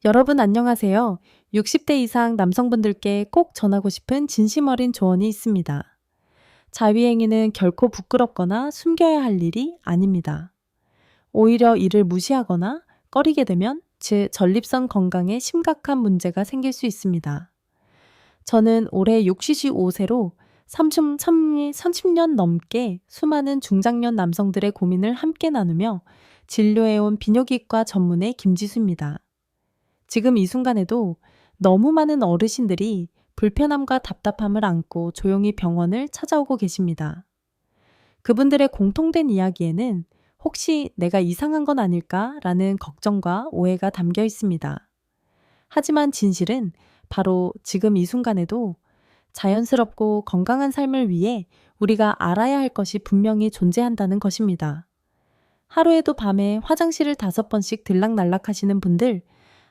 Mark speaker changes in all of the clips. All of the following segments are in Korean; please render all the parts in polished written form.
Speaker 1: 여러분 안녕하세요. 60대 이상 남성분들께 꼭 전하고 싶은 진심 어린 조언이 있습니다. 자위행위는 결코 부끄럽거나 숨겨야 할 일이 아닙니다. 오히려 이를 무시하거나 꺼리게 되면 제 전립선 건강에 심각한 문제가 생길 수 있습니다. 저는 올해 65세로 30년 넘게 수많은 중장년 남성들의 고민을 함께 나누며 진료해온 비뇨기과 전문의 김지수입니다. 지금 이 순간에도 너무 많은 어르신들이 불편함과 답답함을 안고 조용히 병원을 찾아오고 계십니다. 그분들의 공통된 이야기에는 혹시 내가 이상한 건 아닐까라는 걱정과 오해가 담겨 있습니다. 하지만 진실은 바로 지금 이 순간에도 자연스럽고 건강한 삶을 위해 우리가 알아야 할 것이 분명히 존재한다는 것입니다. 하루에도 밤에 화장실을 5번씩 들락날락 하시는 분들,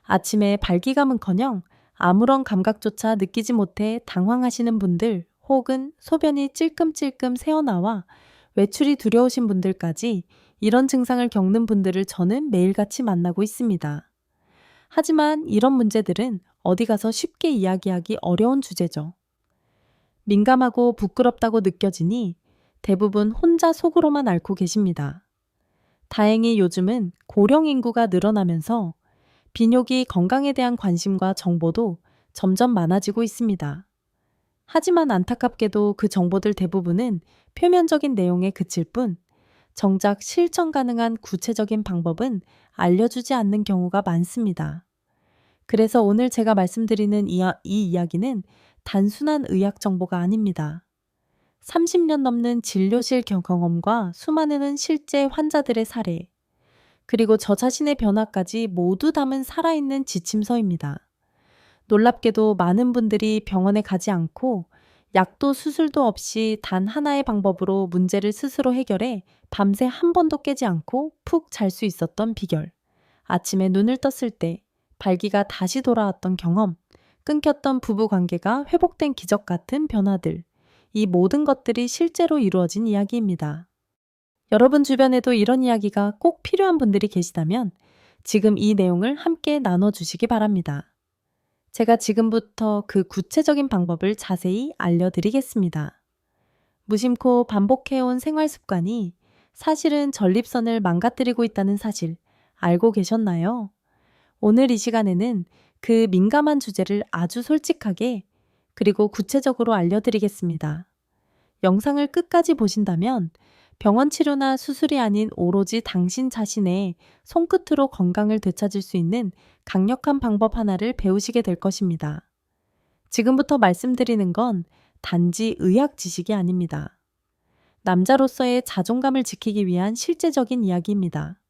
Speaker 1: 아침에 발기감은커녕 아무런 감각조차 느끼지 못해 당황하시는 분들, 혹은 소변이 찔끔찔끔 새어나와 외출이 두려우신 분들까지 이런 증상을 겪는 분들을 저는 매일같이 만나고 있습니다. 하지만 이런 문제들은 어디 가서 쉽게 이야기하기 어려운 주제죠. 민감하고 부끄럽다고 느껴지니 대부분 혼자 속으로만 앓고 계십니다. 다행히 요즘은 고령 인구가 늘어나면서 비뇨기 건강에 대한 관심과 정보도 점점 많아지고 있습니다. 하지만 안타깝게도 그 정보들 대부분은 표면적인 내용에 그칠 뿐 정작 실천 가능한 구체적인 방법은 알려주지 않는 경우가 많습니다. 그래서 오늘 제가 말씀드리는 이 이야기는 단순한 의학 정보가 아닙니다. 30년 넘는 진료실 경험과 수많은 실제 환자들의 사례, 그리고 저 자신의 변화까지 모두 담은 살아있는 지침서입니다. 놀랍게도 많은 분들이 병원에 가지 않고 약도 수술도 없이 단 하나의 방법으로 문제를 스스로 해결해 밤새 한 번도 깨지 않고 푹 잘 수 있었던 비결. 아침에 눈을 떴을 때 발기가 다시 돌아왔던 경험, 끊겼던 부부 관계가 회복된 기적 같은 변화들. 이 모든 것들이 실제로 이루어진 이야기입니다. 여러분 주변에도 이런 이야기가 꼭 필요한 분들이 계시다면 지금 이 내용을 함께 나눠주시기 바랍니다. 제가 지금부터 그 구체적인 방법을 자세히 알려드리겠습니다. 무심코 반복해온 생활 습관이 사실은 전립선을 망가뜨리고 있다는 사실 알고 계셨나요? 오늘 이 시간에는 그 민감한 주제를 아주 솔직하게 그리고 구체적으로 알려드리겠습니다. 영상을 끝까지 보신다면 병원 치료나 수술이 아닌 오로지 당신 자신의 손끝으로 건강을 되찾을 수 있는 강력한 방법 하나를 배우시게 될 것입니다. 지금부터 말씀드리는 건 단지 의학 지식이 아닙니다. 남자로서의 자존감을 지키기 위한 실제적인 이야기입니다.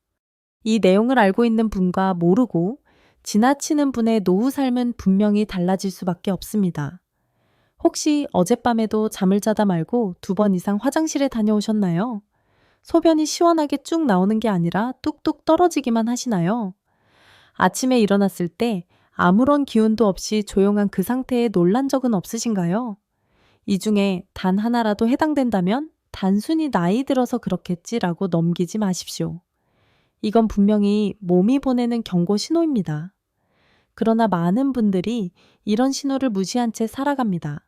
Speaker 1: 이 내용을 알고 있는 분과 모르고 지나치는 분의 노후 삶은 분명히 달라질 수밖에 없습니다. 혹시 어젯밤에도 잠을 자다 말고 2번 이상 화장실에 다녀오셨나요? 소변이 시원하게 쭉 나오는 게 아니라 뚝뚝 떨어지기만 하시나요? 아침에 일어났을 때 아무런 기운도 없이 조용한 그 상태에 놀란 적은 없으신가요? 이 중에 단 하나라도 해당된다면 단순히 나이 들어서 그렇겠지라고 넘기지 마십시오. 이건 분명히 몸이 보내는 경고 신호입니다. 그러나 많은 분들이 이런 신호를 무시한 채 살아갑니다.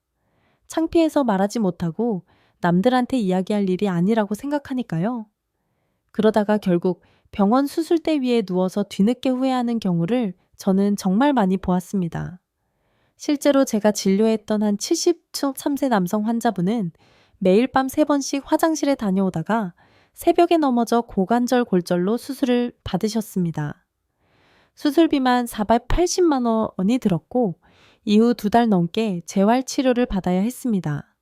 Speaker 1: 창피해서 말하지 못하고 남들한테 이야기할 일이 아니라고 생각하니까요. 그러다가 결국 병원 수술대 위에 누워서 뒤늦게 후회하는 경우를 저는 정말 많이 보았습니다. 실제로 제가 진료했던 한 73세 남성 환자분은 매일 밤 3번씩 화장실에 다녀오다가 새벽에 넘어져 고관절 골절로 수술을 받으셨습니다. 수술비만 480만 원이 들었고 이후 2달 넘게 재활치료를 받아야 했습니다.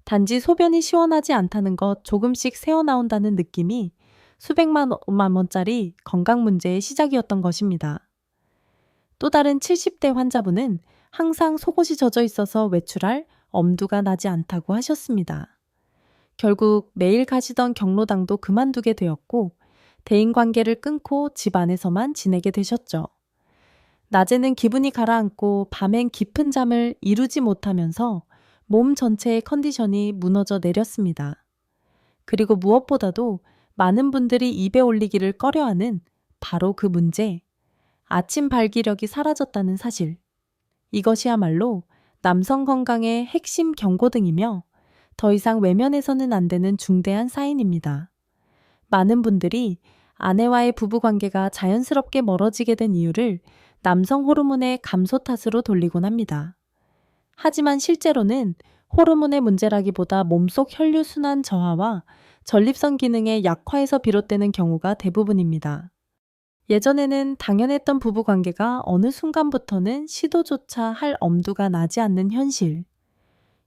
Speaker 1: 단지 소변이 시원하지 않다는 것, 조금씩 새어나온다는 느낌이 수백만 원짜리 건강 문제의 시작이었던 것입니다. 또 다른 70대 환자분은 항상 속옷이 젖어 있어서 외출할 엄두가 나지 않다고 하셨습니다. 결국 매일 가시던 경로당도 그만두게 되었고 대인관계를 끊고 집 안에서만 지내게 되셨죠. 낮에는 기분이 가라앉고 밤엔 깊은 잠을 이루지 못하면서 몸 전체의 컨디션이 무너져 내렸습니다. 그리고 무엇보다도 많은 분들이 입에 올리기를 꺼려하는 바로 그 문제, 아침 발기력이 사라졌다는 사실. 이것이야말로 남성 건강의 핵심 경고등이며 더 이상 외면해서는 안 되는 중대한 사인입니다. 많은 분들이 아내와의 부부 관계가 자연스럽게 멀어지게 된 이유를 남성 호르몬의 감소 탓으로 돌리곤 합니다. 하지만 실제로는 호르몬의 문제라기보다 몸속 혈류순환 저하와 전립선 기능의 약화에서 비롯되는 경우가 대부분입니다. 예전에는 당연했던 부부 관계가 어느 순간부터는 시도조차 할 엄두가 나지 않는 현실.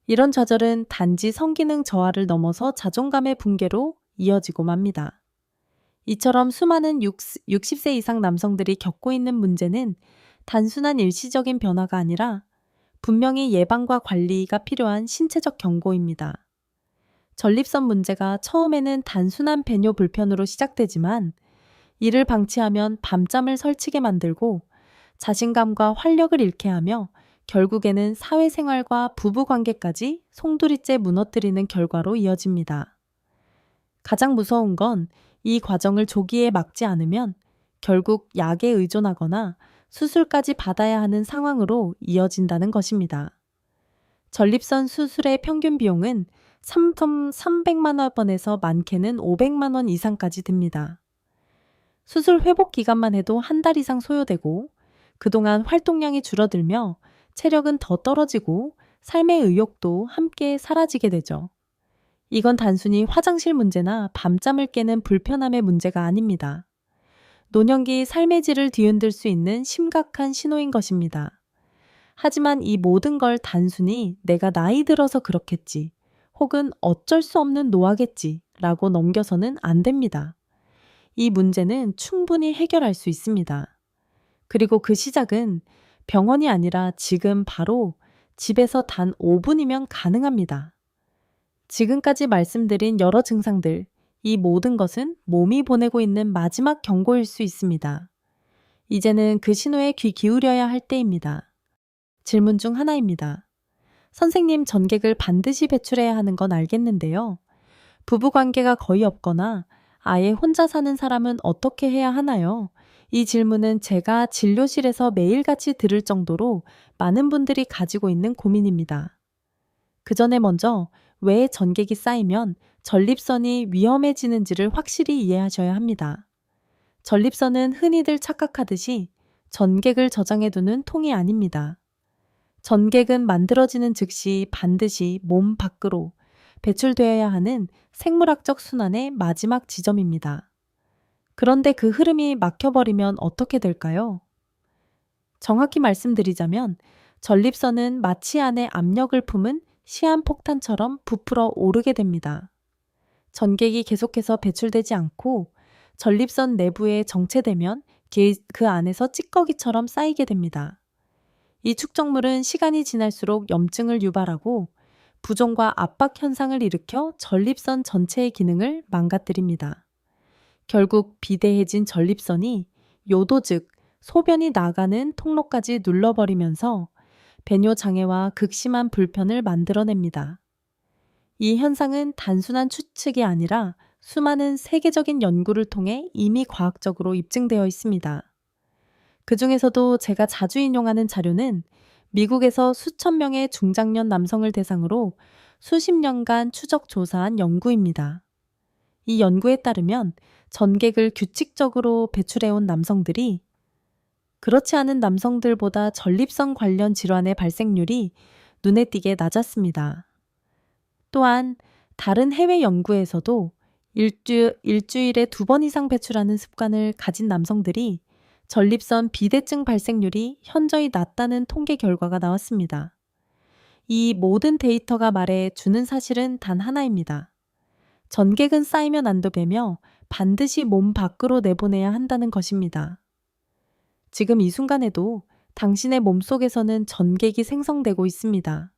Speaker 1: 이런 좌절은 단지 성기능 저하를 넘어서 자존감의 붕괴로 이어지고 맙니다. 이처럼 수많은 60세 이상 남성들이 겪고 있는 문제는 단순한 일시적인 변화가 아니라 분명히 예방과 관리가 필요한 신체적 경고입니다. 전립선 문제가 처음에는 단순한 배뇨 불편으로 시작되지만 이를 방치하면 밤잠을 설치게 만들고 자신감과 활력을 잃게 하며 결국에는 사회생활과 부부관계까지 송두리째 무너뜨리는 결과로 이어집니다. 가장 무서운 건 이 과정을 조기에 막지 않으면 결국 약에 의존하거나 수술까지 받아야 하는 상황으로 이어진다는 것입니다. 전립선 수술의 평균 비용은 300만 원에서 많게는 500만 원 이상까지 듭니다. 수술 회복 기간만 해도 한 달 이상 소요되고 그동안 활동량이 줄어들며 체력은 더 떨어지고 삶의 의욕도 함께 사라지게 되죠. 이건 단순히 화장실 문제나 밤잠을 깨는 불편함의 문제가 아닙니다. 노년기 삶의 질을 뒤흔들 수 있는 심각한 신호인 것입니다. 하지만 이 모든 걸 단순히 내가 나이 들어서 그렇겠지, 혹은 어쩔 수 없는 노화겠지 라고 넘겨서는 안 됩니다. 이 문제는 충분히 해결할 수 있습니다. 그리고 그 시작은 병원이 아니라 지금 바로 집에서 단 5분이면 가능합니다. 지금까지 말씀드린 여러 증상들, 이 모든 것은 몸이 보내고 있는 마지막 경고일 수 있습니다. 이제는 그 신호에 귀 기울여야 할 때입니다. 질문 중 하나입니다. 선생님, 전객을 반드시 배출해야 하는 건 알겠는데요. 부부관계가 거의 없거나 아예 혼자 사는 사람은 어떻게 해야 하나요? 이 질문은 제가 진료실에서 매일같이 들을 정도로 많은 분들이 가지고 있는 고민입니다. 그 전에 먼저 왜 전객이 쌓이면 전립선이 위험해지는지를 확실히 이해하셔야 합니다. 전립선은 흔히들 착각하듯이 전객을 저장해두는 통이 아닙니다. 전객은 만들어지는 즉시 반드시 몸 밖으로 배출되어야 하는 생물학적 순환의 마지막 지점입니다. 그런데 그 흐름이 막혀버리면 어떻게 될까요? 정확히 말씀드리자면 전립선은 마치 안에 압력을 품은 시한폭탄처럼 부풀어 오르게 됩니다. 전객이 계속해서 배출되지 않고 전립선 내부에 정체되면 그 안에서 찌꺼기처럼 쌓이게 됩니다. 이 축적물은 시간이 지날수록 염증을 유발하고 부종과 압박 현상을 일으켜 전립선 전체의 기능을 망가뜨립니다. 결국 비대해진 전립선이 요도 즉 소변이 나가는 통로까지 눌러버리면서 배뇨 장애와 극심한 불편을 만들어냅니다. 이 현상은 단순한 추측이 아니라 수많은 세계적인 연구를 통해 이미 과학적으로 입증되어 있습니다. 그 중에서도 제가 자주 인용하는 자료는 미국에서 수천 명의 중장년 남성을 대상으로 수십 년간 추적 조사한 연구입니다. 이 연구에 따르면 전객을 규칙적으로 배출해온 남성들이 그렇지 않은 남성들보다 전립선 관련 질환의 발생률이 눈에 띄게 낮았습니다. 또한 다른 해외 연구에서도 일주일에 2번 이상 배출하는 습관을 가진 남성들이 전립선 비대증 발생률이 현저히 낮다는 통계 결과가 나왔습니다. 이 모든 데이터가 말해 주는 사실은 단 하나입니다. 전객은 쌓이면 안 되며 반드시 몸 밖으로 내보내야 한다는 것입니다. 지금 이 순간에도 당신의 몸속에서는 전객이 생성되고 있습니다.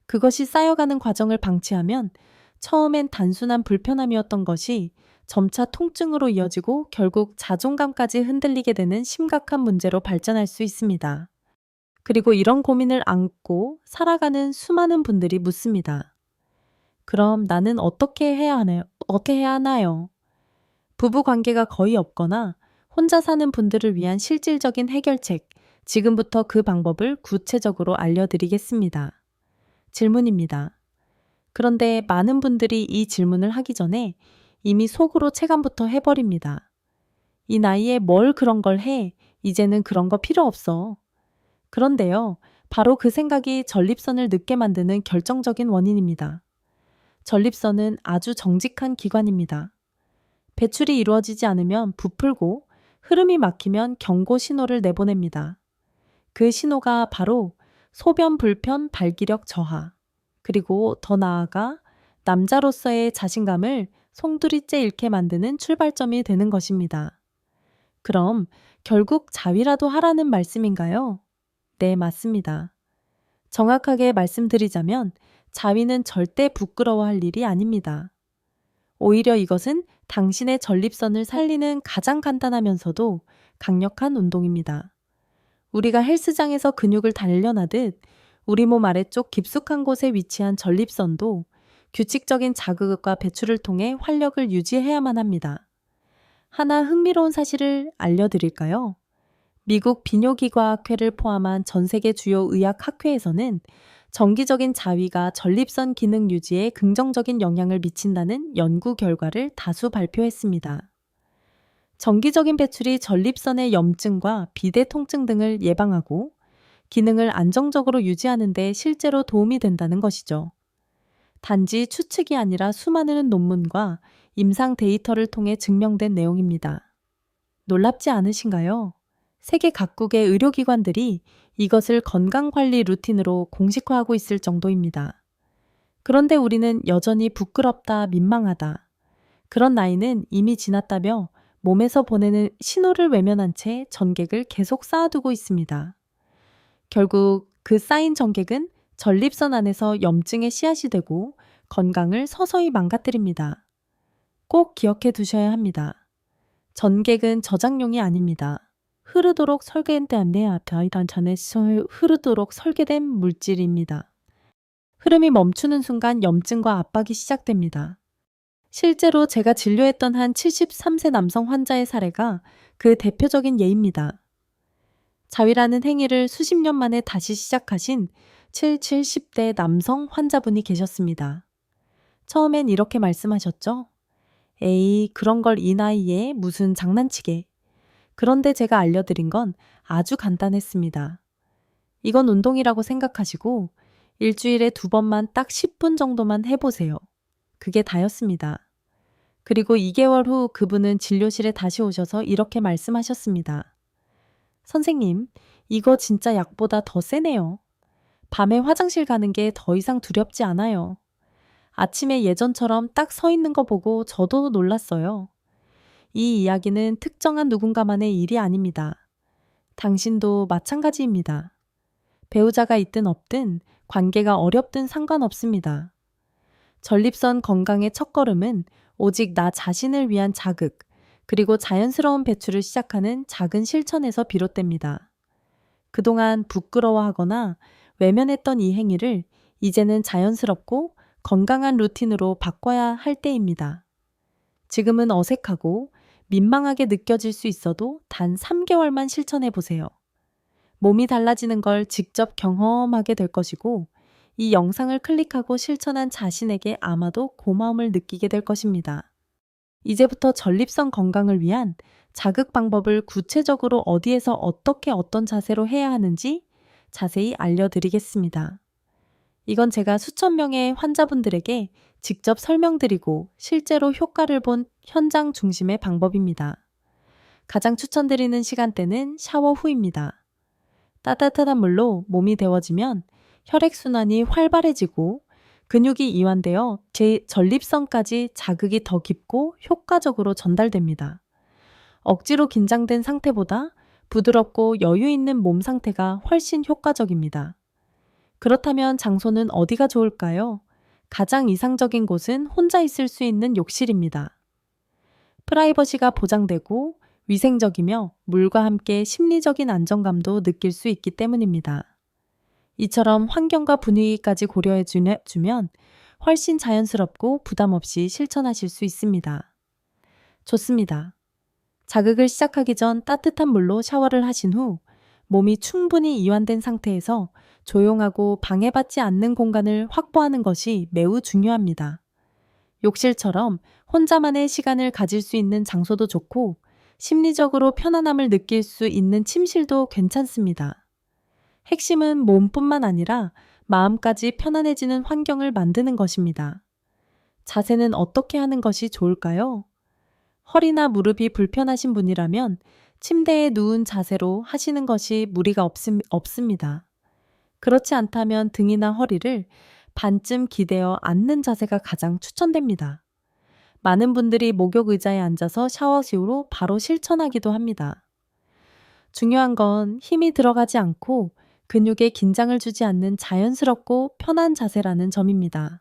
Speaker 1: 그것이 쌓여가는 과정을 방치하면 처음엔 단순한 불편함이었던 것이 점차 통증으로 이어지고 결국 자존감까지 흔들리게 되는 심각한 문제로 발전할 수 있습니다. 그리고 이런 고민을 안고 살아가는 수많은 분들이 묻습니다. 그럼 나는 어떻게 해야 하나요? 부부 관계가 거의 없거나 혼자 사는 분들을 위한 실질적인 해결책, 지금부터 그 방법을 구체적으로 알려드리겠습니다. 질문입니다. 그런데 많은 분들이 이 질문을 하기 전에 이미 속으로 체감부터 해버립니다. 이 나이에 뭘 그런 걸 해? 이제는 그런 거 필요 없어. 그런데요, 바로 그 생각이 전립선을 늙게 만드는 결정적인 원인입니다. 전립선은 아주 정직한 기관입니다. 배출이 이루어지지 않으면 부풀고 흐름이 막히면 경고 신호를 내보냅니다. 그 신호가 바로 소변 불편 발기력 저하, 그리고 더 나아가 남자로서의 자신감을 송두리째 잃게 만드는 출발점이 되는 것입니다. 그럼 결국 자위라도 하라는 말씀인가요? 네, 맞습니다. 정확하게 말씀드리자면 자위는 절대 부끄러워할 일이 아닙니다. 오히려 이것은 당신의 전립선을 살리는 가장 간단하면서도 강력한 운동입니다. 우리가 헬스장에서 근육을 단련하듯 우리 몸 아래쪽 깊숙한 곳에 위치한 전립선도 규칙적인 자극과 배출을 통해 활력을 유지해야만 합니다. 하나 흥미로운 사실을 알려드릴까요? 미국 비뇨기과학회를 포함한 전 세계 주요 의학학회에서는 정기적인 자위가 전립선 기능 유지에 긍정적인 영향을 미친다는 연구 결과를 다수 발표했습니다. 정기적인 배출이 전립선의 염증과 비대 통증 등을 예방하고 기능을 안정적으로 유지하는 데 실제로 도움이 된다는 것이죠. 단지 추측이 아니라 수많은 논문과 임상 데이터를 통해 증명된 내용입니다. 놀랍지 않으신가요? 세계 각국의 의료기관들이 이것을 건강관리 루틴으로 공식화하고 있을 정도입니다. 그런데 우리는 여전히 부끄럽다, 민망하다. 그런 나이는 이미 지났다며 몸에서 보내는 신호를 외면한 채 전객을 계속 쌓아두고 있습니다. 결국 그 쌓인 전객은 전립선 안에서 염증의 씨앗이 되고 건강을 서서히 망가뜨립니다. 꼭 기억해 두셔야 합니다. 전객은 저장용이 아닙니다. 흐르도록 설계된 물질입니다. 흐름이 멈추는 순간 염증과 압박이 시작됩니다. 실제로 제가 진료했던 한 73세 남성 환자의 사례가 그 대표적인 예입니다. 자위라는 행위를 수십 년 만에 다시 시작하신 70대 남성 환자분이 계셨습니다. 처음엔 이렇게 말씀하셨죠. 에이, 그런 걸 이 나이에 무슨 장난치게. 그런데 제가 알려드린 건 아주 간단했습니다. 이건 운동이라고 생각하시고 일주일에 2번만 딱 10분 정도만 해보세요. 그게 다였습니다. 그리고 2개월 후 그분은 진료실에 다시 오셔서 이렇게 말씀하셨습니다. 선생님, 이거 진짜 약보다 더 세네요. 밤에 화장실 가는 게 더 이상 두렵지 않아요. 아침에 예전처럼 딱 서 있는 거 보고 저도 놀랐어요. 이 이야기는 특정한 누군가만의 일이 아닙니다. 당신도 마찬가지입니다. 배우자가 있든 없든 관계가 어렵든 상관없습니다. 전립선 건강의 첫걸음은 오직 나 자신을 위한 자극, 그리고 자연스러운 배출을 시작하는 작은 실천에서 비롯됩니다. 그동안 부끄러워하거나 외면했던 이 행위를 이제는 자연스럽고 건강한 루틴으로 바꿔야 할 때입니다. 지금은 어색하고 민망하게 느껴질 수 있어도 단 3개월만 실천해 보세요. 몸이 달라지는 걸 직접 경험하게 될 것이고 이 영상을 클릭하고 실천한 자신에게 아마도 고마움을 느끼게 될 것입니다. 이제부터 전립선 건강을 위한 자극 방법을 구체적으로 어디에서 어떻게 어떤 자세로 해야 하는지 자세히 알려드리겠습니다. 이건 제가 수천 명의 환자분들에게 직접 설명드리고 실제로 효과를 본 현장 중심의 방법입니다. 가장 추천드리는 시간대는 샤워 후입니다. 따뜻한 물로 몸이 데워지면 혈액순환이 활발해지고 근육이 이완되어 제 전립선까지 자극이 더 깊고 효과적으로 전달됩니다. 억지로 긴장된 상태보다 부드럽고 여유 있는 몸 상태가 훨씬 효과적입니다. 그렇다면 장소는 어디가 좋을까요? 가장 이상적인 곳은 혼자 있을 수 있는 욕실입니다. 프라이버시가 보장되고 위생적이며 물과 함께 심리적인 안정감도 느낄 수 있기 때문입니다. 이처럼 환경과 분위기까지 고려해 주면 훨씬 자연스럽고 부담 없이 실천하실 수 있습니다. 좋습니다. 자극을 시작하기 전 따뜻한 물로 샤워를 하신 후 몸이 충분히 이완된 상태에서 조용하고 방해받지 않는 공간을 확보하는 것이 매우 중요합니다. 욕실처럼 혼자만의 시간을 가질 수 있는 장소도 좋고 심리적으로 편안함을 느낄 수 있는 침실도 괜찮습니다. 핵심은 몸뿐만 아니라 마음까지 편안해지는 환경을 만드는 것입니다. 자세는 어떻게 하는 것이 좋을까요? 허리나 무릎이 불편하신 분이라면 침대에 누운 자세로 하시는 것이 무리가 없습니다. 그렇지 않다면 등이나 허리를 반쯤 기대어 앉는 자세가 가장 추천됩니다. 많은 분들이 목욕 의자에 앉아서 샤워시로 바로 실천하기도 합니다. 중요한 건 힘이 들어가지 않고 근육에 긴장을 주지 않는 자연스럽고 편한 자세라는 점입니다.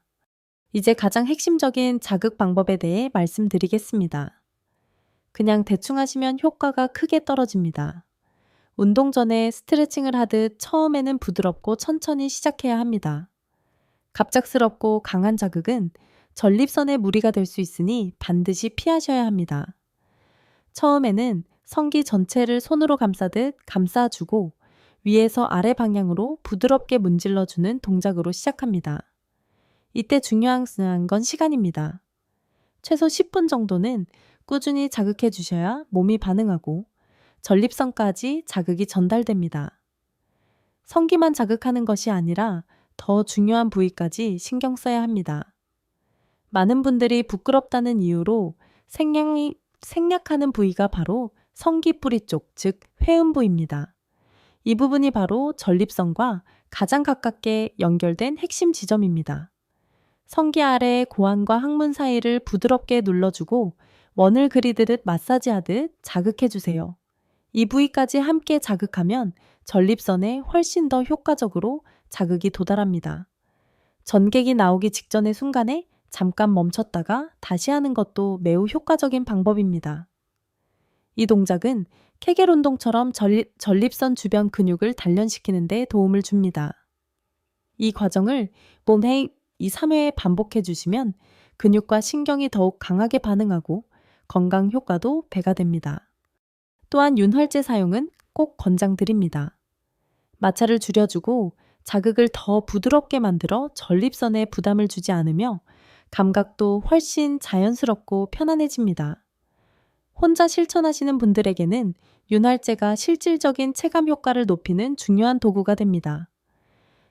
Speaker 1: 이제 가장 핵심적인 자극 방법에 대해 말씀드리겠습니다. 그냥 대충 하시면 효과가 크게 떨어집니다. 운동 전에 스트레칭을 하듯 처음에는 부드럽고 천천히 시작해야 합니다. 갑작스럽고 강한 자극은 전립선에 무리가 될 수 있으니 반드시 피하셔야 합니다. 처음에는 성기 전체를 손으로 감싸듯 감싸주고 위에서 아래 방향으로 부드럽게 문질러주는 동작으로 시작합니다. 이때 중요한 건 시간입니다. 최소 10분 정도는 꾸준히 자극해 주셔야 몸이 반응하고 전립선까지 자극이 전달됩니다. 성기만 자극하는 것이 아니라 더 중요한 부위까지 신경 써야 합니다. 많은 분들이 부끄럽다는 이유로 생략하는 부위가 바로 성기 뿌리 쪽, 즉 회음부입니다. 이 부분이 바로 전립선과 가장 가깝게 연결된 핵심 지점입니다. 성기 아래 고환과 항문 사이를 부드럽게 눌러주고 원을 그리듯 마사지하듯 자극해주세요. 이 부위까지 함께 자극하면 전립선에 훨씬 더 효과적으로 자극이 도달합니다. 전객이 나오기 직전의 순간에 잠깐 멈췄다가 다시 하는 것도 매우 효과적인 방법입니다. 이 동작은 케겔 운동처럼 전립선 주변 근육을 단련시키는 데 도움을 줍니다. 이 과정을 몸에 2, 3회 반복해 주시면 근육과 신경이 더욱 강하게 반응하고 건강 효과도 배가 됩니다. 또한 윤활제 사용은 꼭 권장드립니다. 마찰을 줄여주고 자극을 더 부드럽게 만들어 전립선에 부담을 주지 않으며 감각도 훨씬 자연스럽고 편안해집니다. 혼자 실천하시는 분들에게는 윤활제가 실질적인 체감 효과를 높이는 중요한 도구가 됩니다.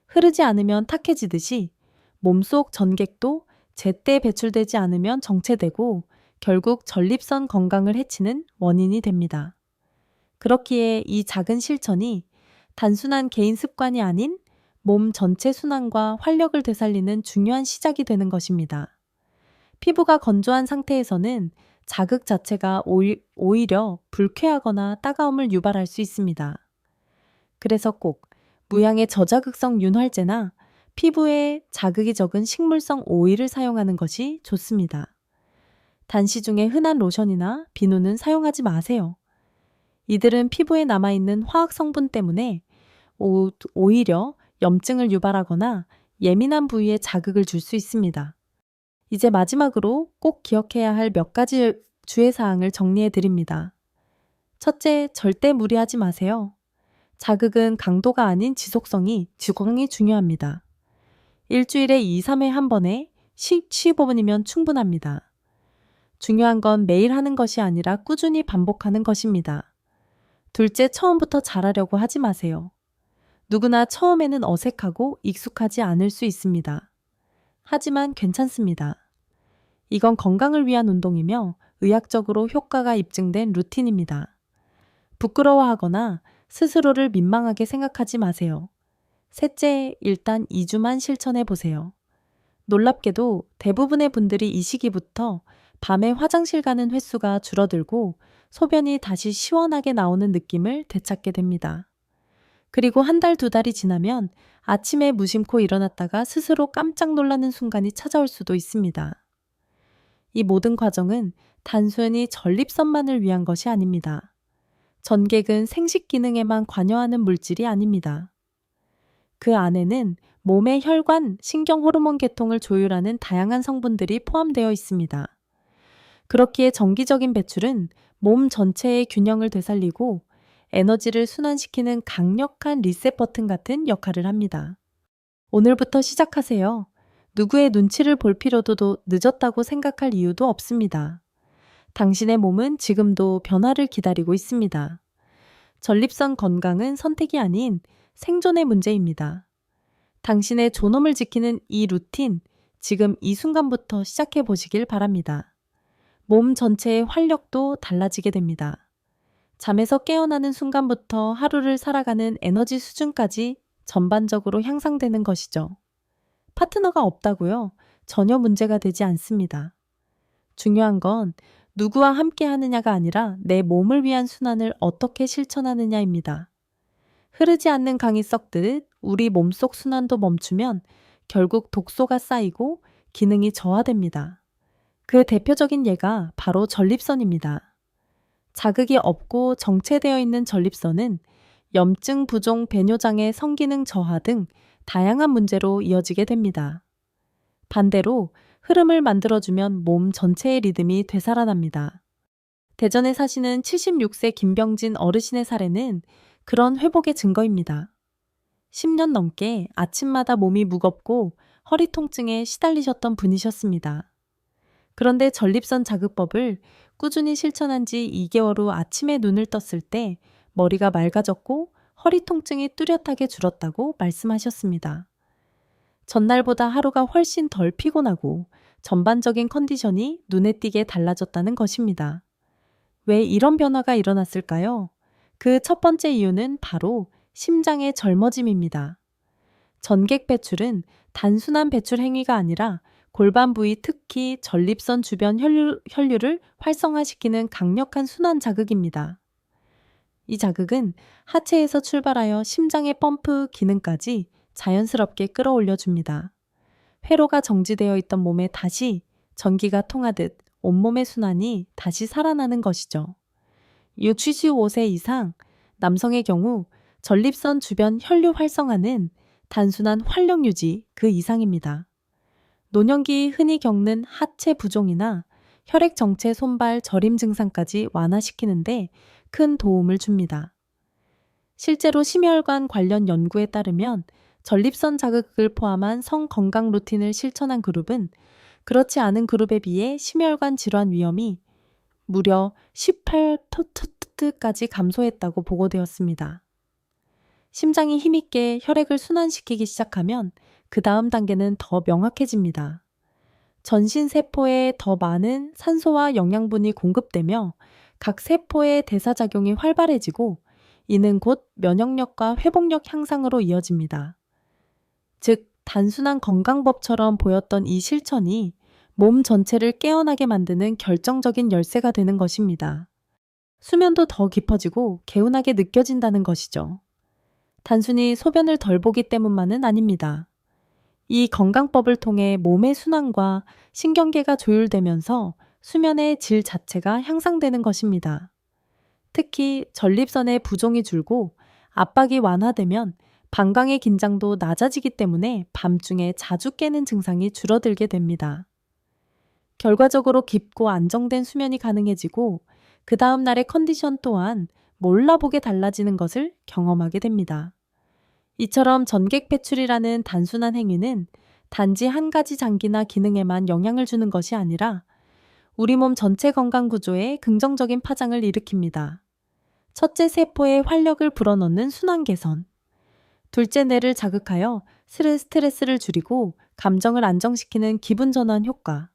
Speaker 1: 흐르지 않으면 탁해지듯이 몸속 전객도 제때 배출되지 않으면 정체되고 결국 전립선 건강을 해치는 원인이 됩니다. 그렇기에 이 작은 실천이 단순한 개인 습관이 아닌 몸 전체 순환과 활력을 되살리는 중요한 시작이 되는 것입니다. 피부가 건조한 상태에서는 자극 자체가 오히려 불쾌하거나 따가움을 유발할 수 있습니다. 그래서 꼭 무향의 저자극성 윤활제나 피부에 자극이 적은 식물성 오일을 사용하는 것이 좋습니다. 단시 중에 흔한 로션이나 비누는 사용하지 마세요. 이들은 피부에 남아있는 화학 성분 때문에 오히려 염증을 유발하거나 예민한 부위에 자극을 줄 수 있습니다. 이제 마지막으로 꼭 기억해야 할 몇 가지 주의사항을 정리해 드립니다. 첫째, 절대 무리하지 마세요. 자극은 강도가 아닌 지속성이 중요합니다. 일주일에 2, 3회 한 번에 15분이면 충분합니다. 중요한 건 매일 하는 것이 아니라 꾸준히 반복하는 것입니다. 둘째, 처음부터 잘하려고 하지 마세요. 누구나 처음에는 어색하고 익숙하지 않을 수 있습니다. 하지만 괜찮습니다. 이건 건강을 위한 운동이며 의학적으로 효과가 입증된 루틴입니다. 부끄러워하거나 스스로를 민망하게 생각하지 마세요. 셋째, 일단 2주만 실천해 보세요. 놀랍게도 대부분의 분들이 이 시기부터 밤에 화장실 가는 횟수가 줄어들고 소변이 다시 시원하게 나오는 느낌을 되찾게 됩니다. 그리고 한 달, 2달이 지나면 아침에 무심코 일어났다가 스스로 깜짝 놀라는 순간이 찾아올 수도 있습니다. 이 모든 과정은 단순히 전립선만을 위한 것이 아닙니다. 전객은 생식 기능에만 관여하는 물질이 아닙니다. 그 안에는 몸의 혈관, 신경 호르몬 계통을 조율하는 다양한 성분들이 포함되어 있습니다. 그렇기에 정기적인 배출은 몸 전체의 균형을 되살리고 에너지를 순환시키는 강력한 리셋 버튼 같은 역할을 합니다. 오늘부터 시작하세요. 누구의 눈치를 볼 필요도 늦었다고 생각할 이유도 없습니다. 당신의 몸은 지금도 변화를 기다리고 있습니다. 전립선 건강은 선택이 아닌 생존의 문제입니다. 당신의 존엄을 지키는 이 루틴, 지금 이 순간부터 시작해 보시길 바랍니다. 몸 전체의 활력도 달라지게 됩니다. 잠에서 깨어나는 순간부터 하루를 살아가는 에너지 수준까지 전반적으로 향상되는 것이죠. 파트너가 없다고요? 전혀 문제가 되지 않습니다. 중요한 건 누구와 함께 하느냐가 아니라 내 몸을 위한 순환을 어떻게 실천하느냐입니다. 흐르지 않는 강이 썩듯 우리 몸속 순환도 멈추면 결국 독소가 쌓이고 기능이 저하됩니다. 그 대표적인 예가 바로 전립선입니다. 자극이 없고 정체되어 있는 전립선은 염증, 부종, 배뇨장애, 성기능 저하 등 다양한 문제로 이어지게 됩니다. 반대로 흐름을 만들어주면 몸 전체의 리듬이 되살아납니다. 대전에 사시는 76세 김병진 어르신의 사례는 그런 회복의 증거입니다. 10년 넘게 아침마다 몸이 무겁고 허리 통증에 시달리셨던 분이셨습니다. 그런데 전립선 자극법을 꾸준히 실천한 지 2개월 후 아침에 눈을 떴을 때 머리가 맑아졌고 허리 통증이 뚜렷하게 줄었다고 말씀하셨습니다. 전날보다 하루가 훨씬 덜 피곤하고 전반적인 컨디션이 눈에 띄게 달라졌다는 것입니다. 왜 이런 변화가 일어났을까요? 그 첫 번째 이유는 바로 심장의 젊어짐입니다. 전객 배출은 단순한 배출 행위가 아니라 골반 부위 특히 전립선 주변 혈류를 활성화시키는 강력한 순환 자극입니다. 이 자극은 하체에서 출발하여 심장의 펌프 기능까지 자연스럽게 끌어올려 줍니다. 회로가 정지되어 있던 몸에 다시 전기가 통하듯 온몸의 순환이 다시 살아나는 것이죠. 65세 이상 남성의 경우 전립선 주변 혈류 활성화는 단순한 활력 유지 그 이상입니다. 노년기 흔히 겪는 하체 부종이나 혈액 정체 손발 저림 증상까지 완화시키는데 큰 도움을 줍니다. 실제로 심혈관 관련 연구에 따르면 전립선 자극을 포함한 성 건강 루틴을 실천한 그룹은 그렇지 않은 그룹에 비해 심혈관 질환 위험이 무려 18%까지 감소했다고 보고되었습니다. 심장이 힘있게 혈액을 순환시키기 시작하면 그 다음 단계는 더 명확해집니다. 전신 세포에 더 많은 산소와 영양분이 공급되며 각 세포의 대사작용이 활발해지고 이는 곧 면역력과 회복력 향상으로 이어집니다. 즉, 단순한 건강법처럼 보였던 이 실천이 몸 전체를 깨어나게 만드는 결정적인 열쇠가 되는 것입니다. 수면도 더 깊어지고 개운하게 느껴진다는 것이죠. 단순히 소변을 덜 보기 때문만은 아닙니다. 이 건강법을 통해 몸의 순환과 신경계가 조율되면서 수면의 질 자체가 향상되는 것입니다. 특히 전립선의 부종이 줄고 압박이 완화되면 방광의 긴장도 낮아지기 때문에 밤중에 자주 깨는 증상이 줄어들게 됩니다. 결과적으로 깊고 안정된 수면이 가능해지고 그 다음 날의 컨디션 또한 몰라보게 달라지는 것을 경험하게 됩니다. 이처럼 전객 배출이라는 단순한 행위는 단지 한 가지 장기나 기능에만 영향을 주는 것이 아니라 우리 몸 전체 건강 구조에 긍정적인 파장을 일으킵니다. 첫째, 세포에 활력을 불어넣는 순환 개선. 둘째, 뇌를 자극하여 스트레스를 줄이고 감정을 안정시키는 기분 전환 효과.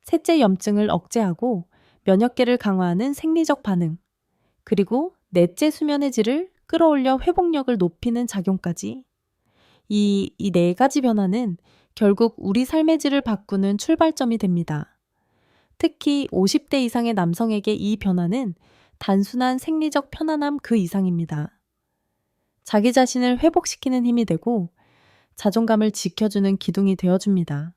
Speaker 1: 셋째, 염증을 억제하고 면역계를 강화하는 생리적 반응. 그리고 넷째, 수면의 질을 끌어올려 회복력을 높이는 작용까지. 이 네 가지 변화는 결국 우리 삶의 질을 바꾸는 출발점이 됩니다. 특히 50대 이상의 남성에게 이 변화는 단순한 생리적 편안함 그 이상입니다. 자기 자신을 회복시키는 힘이 되고 자존감을 지켜주는 기둥이 되어줍니다.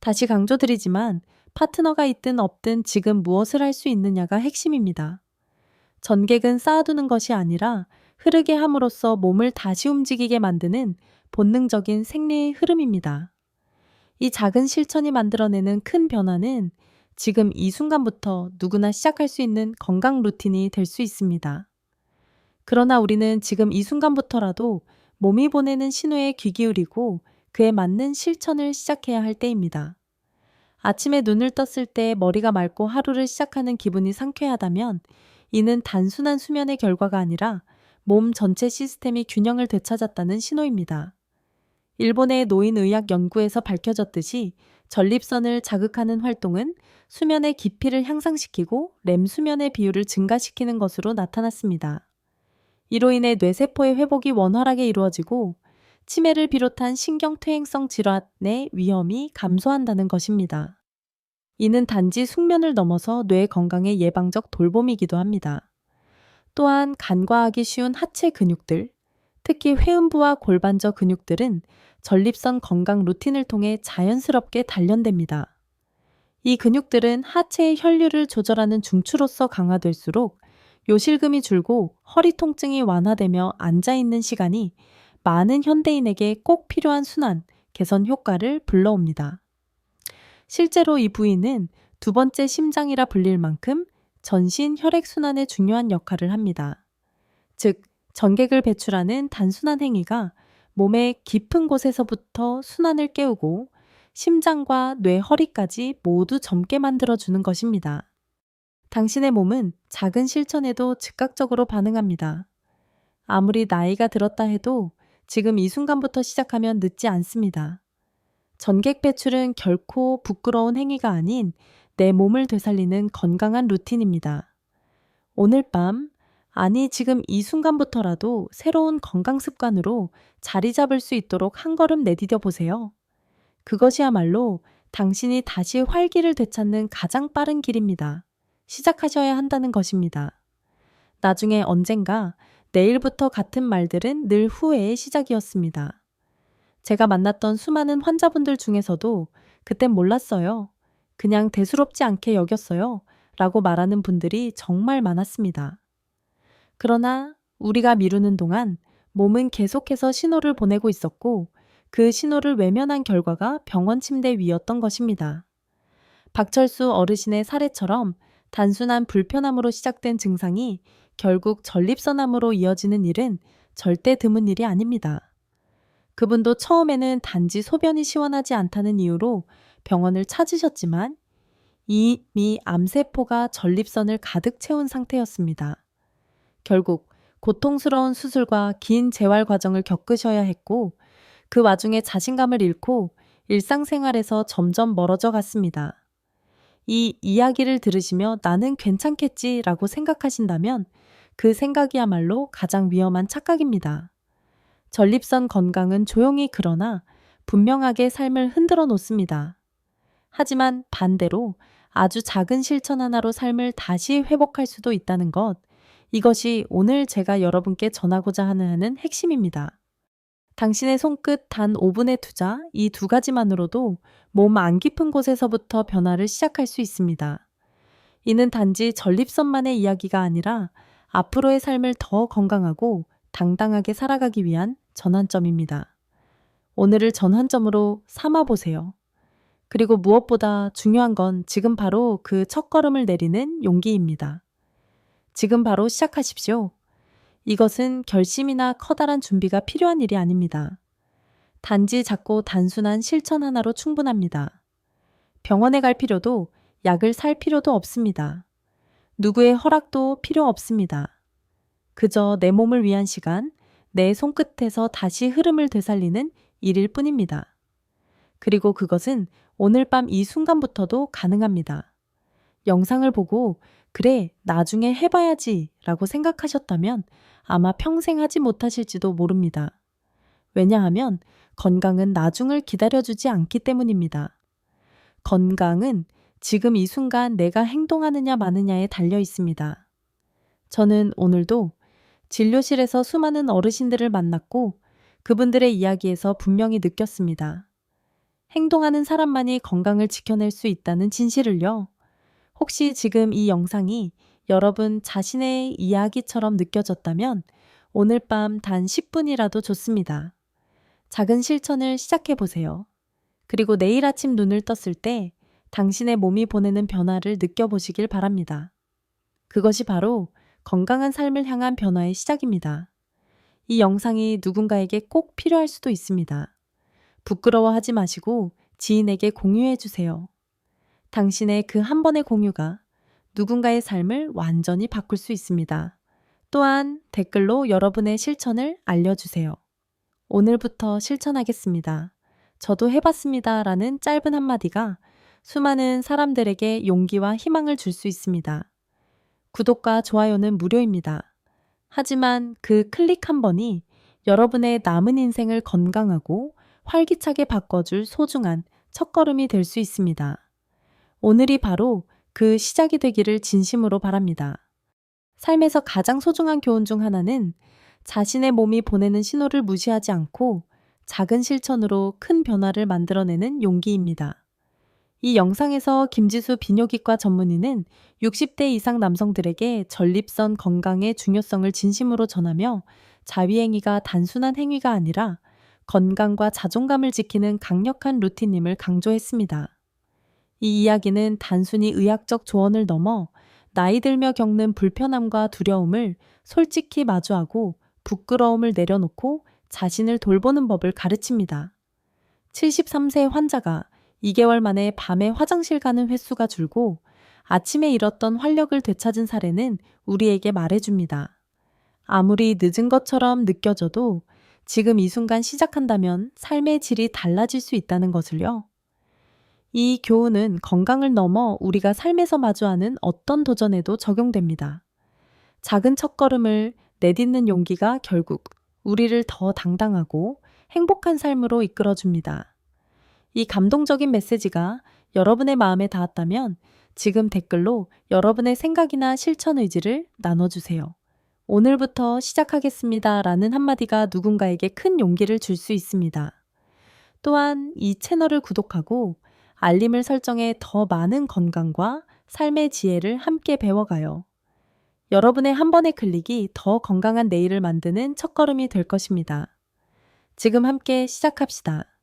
Speaker 1: 다시 강조드리지만 파트너가 있든 없든 지금 무엇을 할 수 있느냐가 핵심입니다. 전객은 쌓아두는 것이 아니라 흐르게 함으로써 몸을 다시 움직이게 만드는 본능적인 생리의 흐름입니다. 이 작은 실천이 만들어내는 큰 변화는 지금 이 순간부터 누구나 시작할 수 있는 건강 루틴이 될 수 있습니다. 그러나 우리는 지금 이 순간부터라도 몸이 보내는 신호에 귀 기울이고 그에 맞는 실천을 시작해야 할 때입니다. 아침에 눈을 떴을 때 머리가 맑고 하루를 시작하는 기분이 상쾌하다면 이는 단순한 수면의 결과가 아니라 몸 전체 시스템이 균형을 되찾았다는 신호입니다. 일본의 노인의학 연구에서 밝혀졌듯이 전립선을 자극하는 활동은 수면의 깊이를 향상시키고 렘 수면의 비율을 증가시키는 것으로 나타났습니다. 이로 인해 뇌세포의 회복이 원활하게 이루어지고 치매를 비롯한 신경퇴행성 질환의 위험이 감소한다는 것입니다. 이는 단지 숙면을 넘어서 뇌 건강의 예방적 돌봄이기도 합니다. 또한 간과하기 쉬운 하체 근육들, 특히 회음부와 골반저 근육들은 전립선 건강 루틴을 통해 자연스럽게 단련됩니다. 이 근육들은 하체의 혈류를 조절하는 중추로서 강화될수록 요실금이 줄고 허리 통증이 완화되며 앉아있는 시간이 많은 현대인에게 꼭 필요한 순환, 개선 효과를 불러옵니다. 실제로 이 부위는 두 번째 심장이라 불릴 만큼 전신 혈액순환에 중요한 역할을 합니다. 즉, 전객을 배출하는 단순한 행위가 몸의 깊은 곳에서부터 순환을 깨우고 심장과 뇌, 허리까지 모두 젊게 만들어주는 것입니다. 당신의 몸은 작은 실천에도 즉각적으로 반응합니다. 아무리 나이가 들었다 해도 지금 이 순간부터 시작하면 늦지 않습니다. 전객 배출은 결코 부끄러운 행위가 아닌 내 몸을 되살리는 건강한 루틴입니다. 오늘 밤, 아니 지금 이 순간부터라도 새로운 건강 습관으로 자리 잡을 수 있도록 한 걸음 내디뎌 보세요. 그것이야말로 당신이 다시 활기를 되찾는 가장 빠른 길입니다. 시작하셔야 한다는 것입니다. 나중에 언젠가 내일부터 같은 말들은 늘 후회의 시작이었습니다. 제가 만났던 수많은 환자분들 중에서도 그땐 몰랐어요. 그냥 대수롭지 않게 여겼어요. 라고 말하는 분들이 정말 많았습니다. 그러나 우리가 미루는 동안 몸은 계속해서 신호를 보내고 있었고 그 신호를 외면한 결과가 병원 침대 위였던 것입니다. 박철수 어르신의 사례처럼 단순한 불편함으로 시작된 증상이 결국 전립선암으로 이어지는 일은 절대 드문 일이 아닙니다. 그분도 처음에는 단지 소변이 시원하지 않다는 이유로 병원을 찾으셨지만 이미 암세포가 전립선을 가득 채운 상태였습니다. 결국 고통스러운 수술과 긴 재활 과정을 겪으셔야 했고 그 와중에 자신감을 잃고 일상생활에서 점점 멀어져 갔습니다. 이 이야기를 들으시며 나는 괜찮겠지라고 생각하신다면 그 생각이야말로 가장 위험한 착각입니다. 전립선 건강은 조용히 그러나 분명하게 삶을 흔들어 놓습니다. 하지만 반대로 아주 작은 실천 하나로 삶을 다시 회복할 수도 있다는 것, 이것이 오늘 제가 여러분께 전하고자 하는 핵심입니다. 당신의 손끝 단 5분의 투자, 이 두 가지만으로도 몸 안 깊은 곳에서부터 변화를 시작할 수 있습니다. 이는 단지 전립선만의 이야기가 아니라 앞으로의 삶을 더 건강하고 당당하게 살아가기 위한 전환점입니다. 오늘을 전환점으로 삼아보세요. 그리고 무엇보다 중요한 건 지금 바로 그 첫걸음을 내리는 용기입니다. 지금 바로 시작하십시오. 이것은 결심이나 커다란 준비가 필요한 일이 아닙니다. 단지 작고 단순한 실천 하나로 충분합니다. 병원에 갈 필요도 약을 살 필요도 없습니다. 누구의 허락도 필요 없습니다. 그저 내 몸을 위한 시간, 내 손끝에서 다시 흐름을 되살리는 일일 뿐입니다. 그리고 그것은 오늘 밤 이 순간부터도 가능합니다. 영상을 보고 그래, 나중에 해봐야지 라고 생각하셨다면 아마 평생 하지 못하실지도 모릅니다. 왜냐하면 건강은 나중을 기다려주지 않기 때문입니다. 건강은 지금 이 순간 내가 행동하느냐 마느냐에 달려 있습니다. 저는 오늘도 진료실에서 수많은 어르신들을 만났고 그분들의 이야기에서 분명히 느꼈습니다. 행동하는 사람만이 건강을 지켜낼 수 있다는 진실을요. 혹시 지금 이 영상이 여러분 자신의 이야기처럼 느껴졌다면 오늘 밤 단 10분이라도 좋습니다. 작은 실천을 시작해 보세요. 그리고 내일 아침 눈을 떴을 때 당신의 몸이 보내는 변화를 느껴보시길 바랍니다. 그것이 바로 건강한 삶을 향한 변화의 시작입니다. 이 영상이 누군가에게 꼭 필요할 수도 있습니다. 부끄러워하지 마시고 지인에게 공유해 주세요. 당신의 그 한 번의 공유가 누군가의 삶을 완전히 바꿀 수 있습니다. 또한 댓글로 여러분의 실천을 알려주세요. 오늘부터 실천하겠습니다. 저도 해봤습니다. 라는 짧은 한마디가 수많은 사람들에게 용기와 희망을 줄 수 있습니다. 구독과 좋아요는 무료입니다. 하지만 그 클릭 한 번이 여러분의 남은 인생을 건강하고 활기차게 바꿔줄 소중한 첫걸음이 될 수 있습니다. 오늘이 바로 그 시작이 되기를 진심으로 바랍니다. 삶에서 가장 소중한 교훈 중 하나는 자신의 몸이 보내는 신호를 무시하지 않고 작은 실천으로 큰 변화를 만들어내는 용기입니다. 이 영상에서 김지수 비뇨기과 전문의는 60대 이상 남성들에게 전립선 건강의 중요성을 진심으로 전하며 자위행위가 단순한 행위가 아니라 건강과 자존감을 지키는 강력한 루틴임을 강조했습니다. 이 이야기는 단순히 의학적 조언을 넘어 나이 들며 겪는 불편함과 두려움을 솔직히 마주하고 부끄러움을 내려놓고 자신을 돌보는 법을 가르칩니다. 73세 환자가 2개월 만에 밤에 화장실 가는 횟수가 줄고 아침에 잃었던 활력을 되찾은 사례는 우리에게 말해줍니다. 아무리 늦은 것처럼 느껴져도 지금 이 순간 시작한다면 삶의 질이 달라질 수 있다는 것을요. 이 교훈은 건강을 넘어 우리가 삶에서 마주하는 어떤 도전에도 적용됩니다. 작은 첫걸음을 내딛는 용기가 결국 우리를 더 당당하고 행복한 삶으로 이끌어줍니다. 이 감동적인 메시지가 여러분의 마음에 닿았다면 지금 댓글로 여러분의 생각이나 실천 의지를 나눠주세요. 오늘부터 시작하겠습니다. 라는 한마디가 누군가에게 큰 용기를 줄 수 있습니다. 또한 이 채널을 구독하고 알림을 설정해 더 많은 건강과 삶의 지혜를 함께 배워가요. 여러분의 한 번의 클릭이 더 건강한 내일을 만드는 첫걸음이 될 것입니다. 지금 함께 시작합시다.